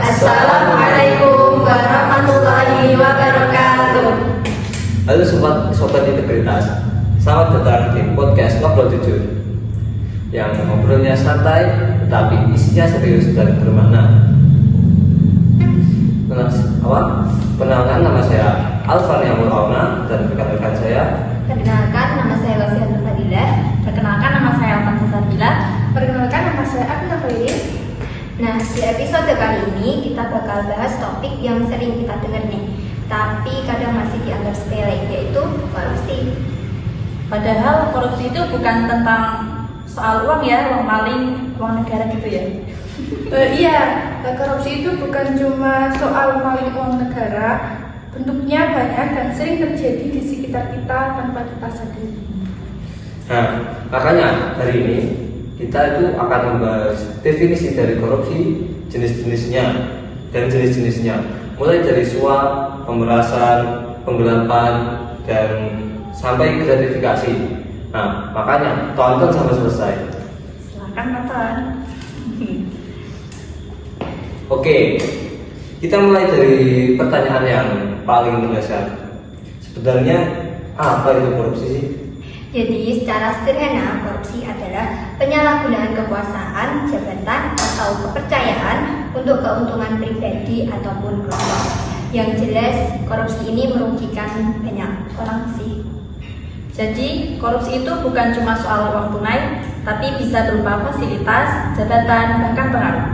Assalamualaikum warahmatullahi wabarakatuh. Halo sobat integritas, selamat datang di podcast Ngobrol Jujur yang ngobrolnya santai tetapi isinya serius dan bermakna. Perkenalkan, nama saya Alfani Amul Auna dan rekan-rekan saya. Perkenalkan, nama saya Wafiatul Fadilah. Perkenalkan, nama saya Altan Sasabila. Perkenalkan, nama saya Abna Khairin. Nah, di episode kali ini kita bakal bahas topik yang sering kita dengar nih, tapi kadang masih dianggap sepele, yaitu korupsi. Padahal korupsi itu bukan tentang soal uang ya, uang maling, uang negara gitu ya. Iya, korupsi itu bukan cuma soal maling uang negara, bentuknya banyak dan sering terjadi di sekitar kita tanpa kita sadari. Nah, makanya hari ini kita itu akan membahas definisi dari korupsi, jenis-jenisnya dan jenis-jenisnya, mulai dari suap, pemerasan, penggelapan, dan sampai gratifikasi. Nah, makanya tonton sampai selesai. Silakan nonton. Oke, kita mulai dari pertanyaan yang paling mendasar. Sebenarnya apa itu korupsi sih? Jadi, secara sederhana, korupsi adalah penyalahgunaan kekuasaan, jabatan, atau kepercayaan untuk keuntungan pribadi ataupun kelompok. Yang jelas, korupsi ini merugikan banyak orang sih. Jadi, korupsi itu bukan cuma soal uang tunai, tapi bisa berupa fasilitas, jabatan, bahkan pengaruh.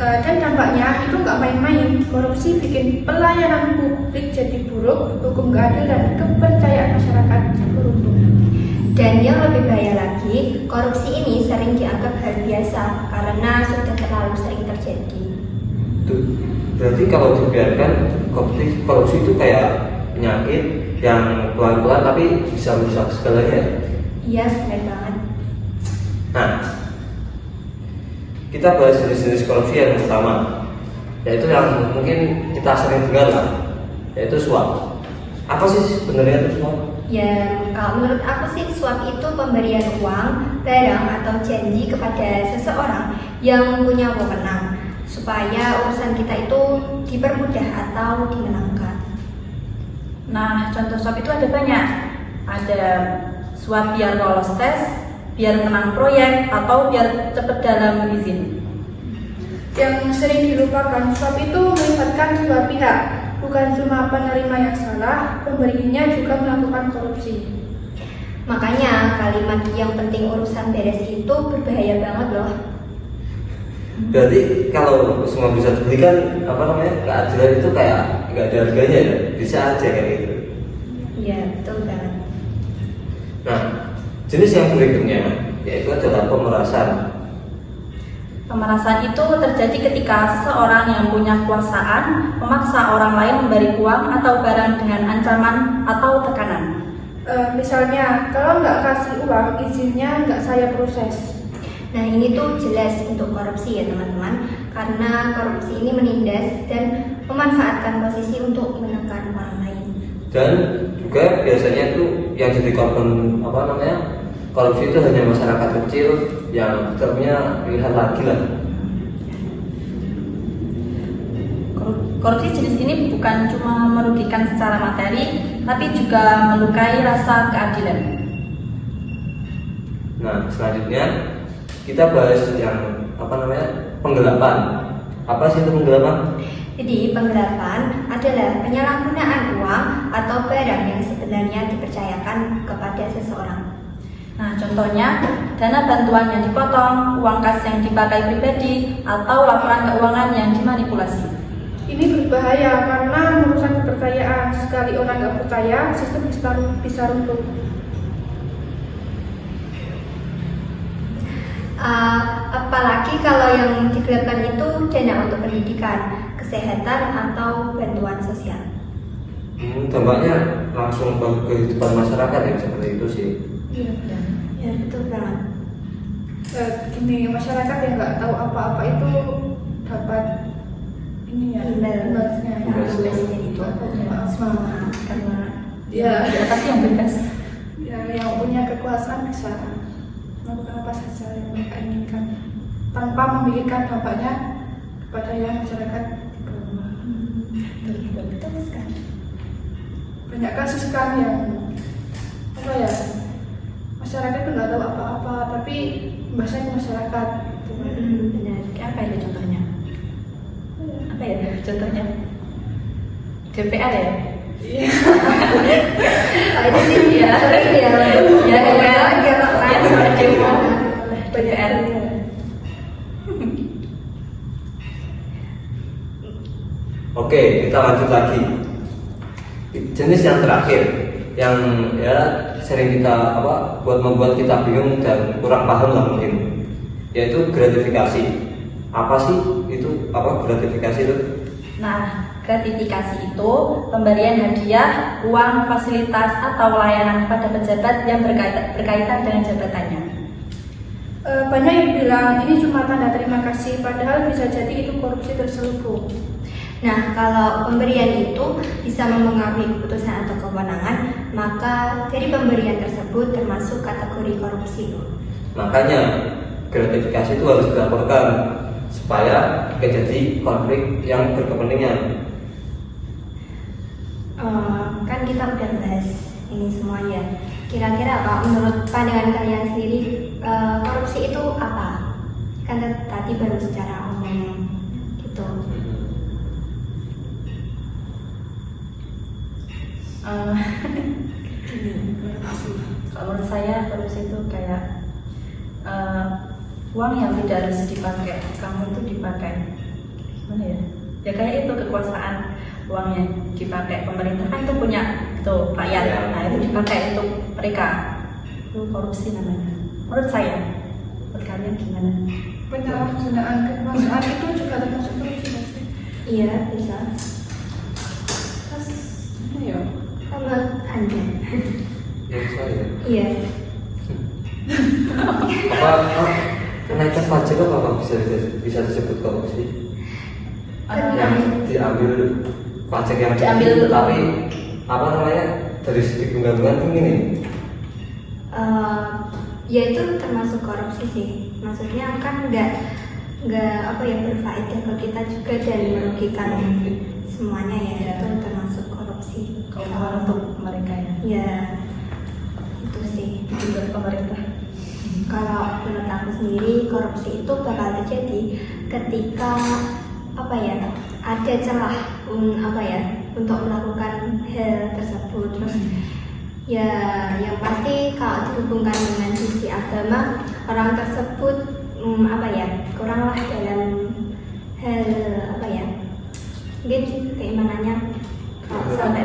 Dan dampaknya itu nggak main-main. Korupsi bikin pelayanan publik jadi buruk, hukum nggak adil, dan kepercayaan masyarakat runtuh. Dan yang lebih bahaya lagi, korupsi ini sering dianggap hal biasa karena sudah terlalu sering terjadi. Tuh, berarti kalau dibiarkan korupsi itu kayak penyakit yang pelan-pelan tapi bisa merusak segalanya. Iya, benar banget. Nah, kita bahas jenis-jenis korupsi yang pertama, yaitu yang mungkin kita sering dengar lah, yaitu suap. Apa sih sebenarnya itu suap? Ya, kalau menurut aku sih suap itu pemberian uang, barang atau janji kepada seseorang yang punya wewenang supaya urusan kita itu dipermudah atau dimenangkan. Nah, contoh suap itu ada banyak. Ada suap biar lolos tes, biar menang proyek, atau biar cepat dalam izin. Yang sering dilupakan, suap itu melibatkan dua pihak. Bukan cuma penerima yang salah, pemberinya juga melakukan korupsi. Makanya kalimat yang penting urusan beres itu berbahaya banget loh. Berarti kalau semua bisa diberikan, keadilan itu kayak nggak ada harganya ya, bisa aja kayak gitu. Iya, betul banget. Nah, jenis yang berikutnya yaitu adalah pemerasan. Pemerasan itu terjadi ketika seseorang yang punya kekuasaan memaksa orang lain memberi uang atau barang dengan ancaman atau tekanan. Misalnya, kalau nggak kasih uang, izinnya nggak saya proses. Nah, ini tuh jelas untuk korupsi ya teman-teman, karena korupsi ini menindas dan memanfaatkan posisi untuk menekan orang lain. Dan juga biasanya itu yang jadi korban korupsi itu hanya masyarakat kecil yang termnya lihat lagi lah. Korupsi jenis ini bukan cuma merugikan secara materi, tapi juga melukai rasa keadilan. Nah, selanjutnya kita bahas yang penggelapan. Apa sih itu penggelapan? Jadi, penggelapan adalah penyalahgunaan uang atau barang yang sebenarnya dipercayakan kepada seseorang. Nah, contohnya dana bantuan yang dipotong, uang kas yang dipakai pribadi, atau laporan keuangan yang dimanipulasi. Ini berbahaya karena merusak kepercayaan. Sekali orang nggak percaya, sistem bisa runtuh. Apalagi kalau yang digelapkan itu dana untuk pendidikan, kesehatan, atau bantuan sosial. Dampaknya langsung ke kehidupan masyarakat ya seperti itu sih. Iya. Ya betul banget. Gini, masyarakat yang nggak tahu apa-apa itu dapat ini ya imbasnya. Imbasnya itu semua karena Ya, Apa sih yang bebas? yang punya kekuasaan bisa melakukan apa saja yang mereka inginkan tanpa memikirkan dampaknya kepada yang masyarakat di bawah. betul sekali. Banyak kasus kan yang apa ya, masyarakat itu nggak tahu apa-apa tapi bahasanya ke masyarakat gitu. Benar. Kayak apa itu contohnya? Apa ya contohnya? DPR ya? Iya. Itu sih ya. Ya, DPR. Ya, sama demo. DPR. Oke, kita lanjut lagi. Jenis yang terakhir yang ya sering kita membuat kita bingung dan kurang paham lah mungkin, yaitu gratifikasi. Apa sih itu? Gratifikasi itu? Nah, gratifikasi itu pemberian hadiah, uang, fasilitas, atau layanan kepada pejabat yang berkaitan dengan jabatannya. Banyak yang bilang ini cuma tanda terima kasih, padahal bisa jadi itu korupsi terselubung. Nah, kalau pemberian itu bisa mempengaruhi keputusan atau kewenangan, maka dari pemberian tersebut termasuk kategori korupsi. Makanya gratifikasi itu harus dilaporkan supaya tidak jadi konflik yang berkepentingan. Kan kita udah bahas ini semuanya. Kira-kira apa menurut pandangan kalian sendiri, korupsi itu apa? Kan tadi baru secara umum gitu. Kalau menurut saya korupsi itu kayak uang yang tidak harus dipakai, kamu itu dipakai gimana ya? Ya kayak itu kekuasaan, uang yang dipakai pemerintah kan itu punya itu rakyat, nah itu dipakai untuk mereka, itu korupsi namanya. Menurut saya, menurut kalian gimana? Penyalahgunaan kekuasaan itu juga termasuk korupsi nggak sih? Iya, bisa. Terus apa ya? Sama Anda. Menurut saya, Iya. kenaikan pajak apa bisa disebut korupsi? Yang diambil pajak yang Diambil. tapi dari segi bunga-bunga tinggi nih. Ya itu termasuk korupsi sih. Maksudnya kan nggak berfaedah ke kita juga dan merugikan semuanya ya. Itu termasuk korupsi. Keuntungan untuk mereka ya, Ya itu sih. untuk pemerintah. Kalau menurut aku sendiri korupsi itu bakal terjadi ketika ada celah untuk melakukan hal tersebut. Terus ya yang pasti kalau dihubungkan dengan sisi agama, orang tersebut kuranglah dalam hal mungkin keimanannya sampai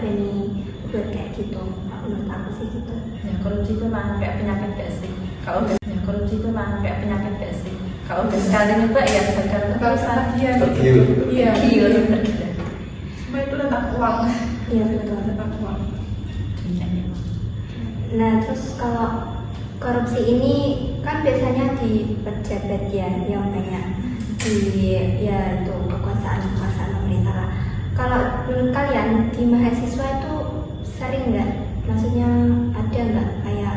berani buat kayak gitu. Menurut aku sih gitu. Ya korupsi itu mah kayak penyakit gak sih? Kalau udah korupsi itu mah kayak penyakit gak sih? Kalau udah sekali nyoba ya terus-terusan. Tergiur. Iya. Tergiur. Semua itu tentang uang. Iya betul. Tentang uang. Nah terus kalau korupsi ini kan biasanya di pejabat ya yang banyak itu kekuasaan pemerintah lah. Kalau menurut kalian di mahasiswa itu sering nggak? Maksudnya ada nggak kayak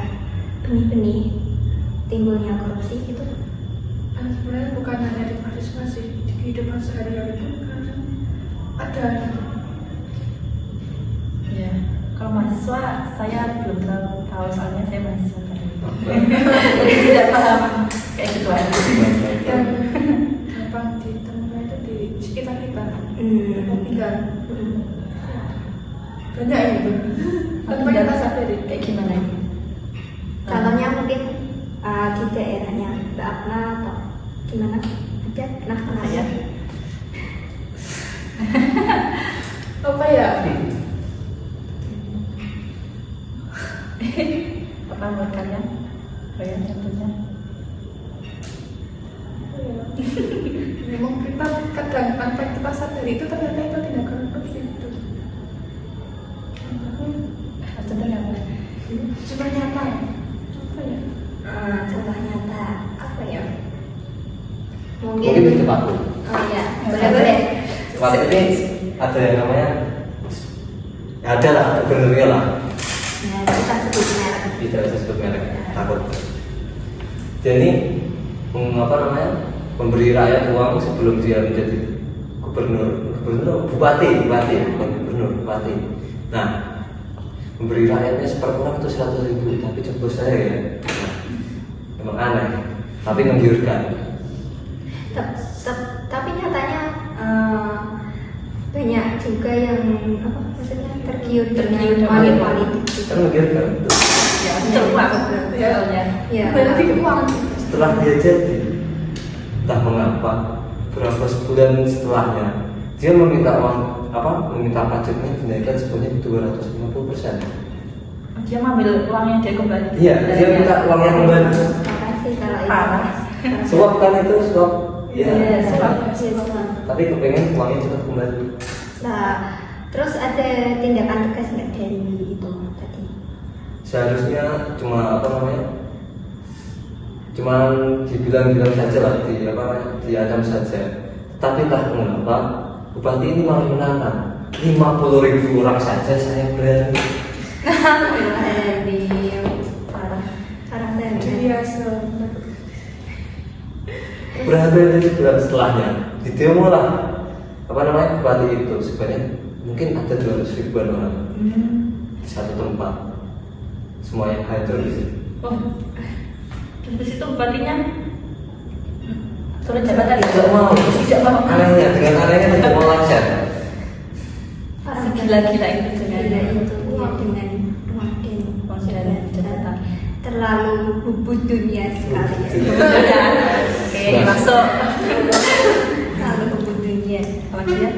benih-benih timbulnya korupsi gitu? Sebenarnya bukan hanya di mahasiswa sih, di kehidupan sehari-hari pun kadang ada. Ya, kalau mahasiswa saya belum tahu soalnya saya mahasiswa tadi. Jadi tidak paham kayak gitu aja. Yang gampang ditemukan itu di sekitar kita, tempat tinggal. Banyak ya itu. Tanpa kita sadari. Kayak gimana ini? Contohnya mungkin di daerahnya Mbak Akna atau gimana? Ada pernah ya? Apa ya? Apa menurut kalian? Kalian contohnya? Memang kita kadang tanpa kita sadari itu ternyata itu tindakan korupsi itu. Contoh nyata ya? Apa ya? Contoh nyata apa ya? Mungkin di tempatku. Oh ya, boleh. Tempat ini ada yang namanya, ya ada lah, gubernurnya lah. Nah, kita sebut merek. Tidak bisa sebut merek, takut. Jadi apa namanya, memberi rakyat uang sebelum dia menjadi bupati. Nah, memberi rakyatnya seperempat itu 100.000, tapi coba saya ya, emang aneh, tapi menggiurkan. Tapi nyatanya banyak juga yang apa maksudnya tergiur dengan money politik gitu. Kan menggiurkan. Ya, untuk uang. Ya. Ya. Berarti uang. Setelah dia jadi, entah mengapa berapa sebulan setelahnya dia meminta uang meminta pajaknya dinaikkan sebanyak 250%. Dia mengambil uang yang dia kembali. Iya, dia minta uang yang kembali. Makasih kalau itu. Parah. Suap kan itu suap. Iya, Suap. Tapi kepengen uangnya cepat kembali. Nah, terus ada tindakan tegas nggak dari itu tadi? Seharusnya cuma cuman dibilang saja lah, diadam saja. Tapi entah mengapa bupati ini malah menantang 50.000 orang saja saya berani. Di parah dan Biasa. Berapa bulan setelahnya di demo lah bupati itu sebanyak mungkin ada 200.000 orang di satu tempat, semuanya hancur di situ. Oh, di situ bupatinya turun jabatan. Tidak mau. Anehnya tidak mau lancar. Gila-gila itu dengan Gila itu ya, dengan uang dan jabatan terlalu bubut dunia sekali. Oke, masuk. Terlalu bubut dunia. Apa dia?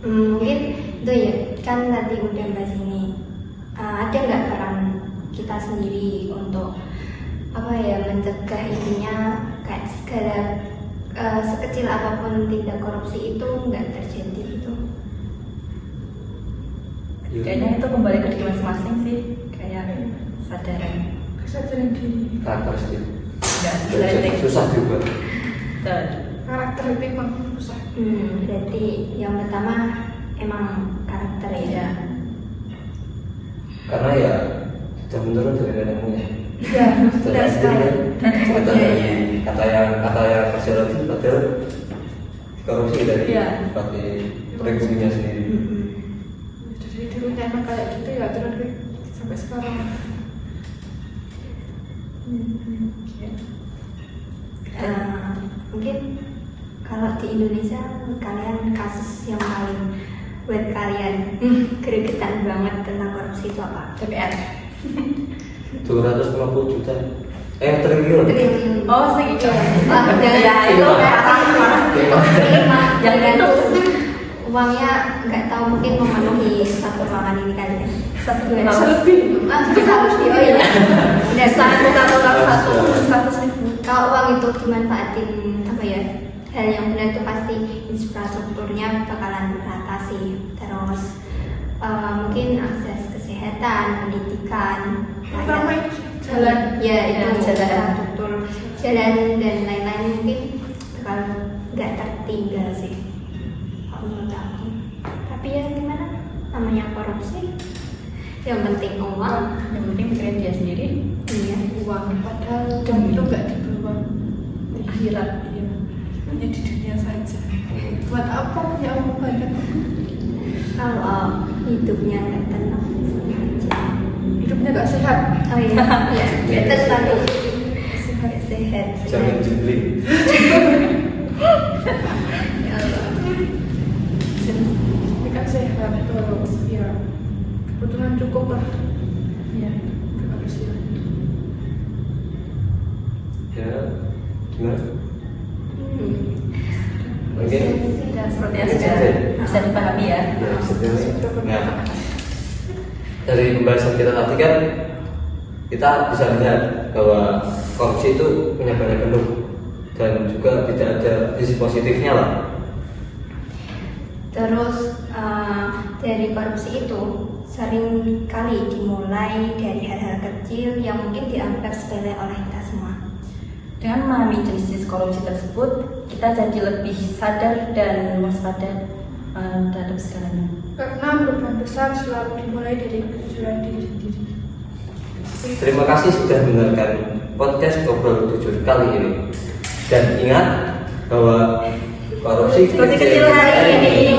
Mungkin itu ya, kan tadi udah bahas ini. Ada nggak peran kita sendiri untuk mencegah intinya kayak segala sekecil apapun tindak korupsi itu nggak terjadi gitu. Kayaknya itu kembali ke diri masing-masing sih, kayak sadaran. Kesadaran diri. Karakteristik. Enggak sliding. Susah juga. Betul. Karakter itu emang susah. Berarti yang pertama emang karakter ya. Iya. Karena ya sudah menurun dari nenek moyang. Iya, benar sekali. Kata yang masyarakat itu padahal korupsi dari Iya. bupati pribadinya sendiri. Dari dulunya emang kayak gitu ya, terus sampai sekarang. Mungkin kalau di Indonesia kalian kasus yang paling buat kalian gregetan banget tentang korupsi itu apa? DPR. 250 juta. Triliun. Triliun. Oh, segitu. Jangan Ya, itu yang Yang itu. uangnya nggak tahu mungkin memenuhi satu ruangan ini kali ya. Satu Dua juta. lebih. Bisa lebih. Oh iya. Udah Satu. 100.000. Kalau uang itu dimanfaatin hal yang benar itu pasti infrastrukturnya bakalan teratasi. Terus mungkin akses kesehatan, pendidikan, Pertama itu jalan. ya itu jalan. infrastruktur jalan dan lain-lain mungkin bakal nggak tertinggal sih kalau menurut aku. Tapi ya gimana, namanya korupsi, yang penting uang. Yang penting pikirin dia sendiri. Iya. Uang, padahal uang itu nggak dibawa di akhirat, iya. Hanya di dunia saja. Buat apa punya uang banyak? Kalau hidupnya nggak tenang aja. Hidupnya nggak sehat. Oh iya, ya terlalu sehat. Jangan jubli. Ya Allah. Ini kan sehat tuh, ya. Kebetulan cukup lah. Iya. Harus ya. Ya, gimana? Hmm. Mungkin Dan seperti yang Mungkin sudah saja. bisa dipahami ya. ya, sebenarnya. Nah, dari pembahasan kita tadi kan kita bisa lihat bahwa korupsi itu punya banyak bentuk dan juga tidak ada sisi positifnya lah. Terus dari korupsi itu sering kali dimulai dari hal-hal kecil yang mungkin dianggap sepele oleh kita semua. Dengan memahami jenis-jenis korupsi tersebut, kita jadi lebih sadar dan waspada terhadap segalanya. Karena perubahan besar selalu dimulai dari kejujuran diri sendiri. Terima kasih sudah mendengarkan podcast Ngobrol Jujur kali ini. Dan ingat bahwa korupsi Kecil hari ini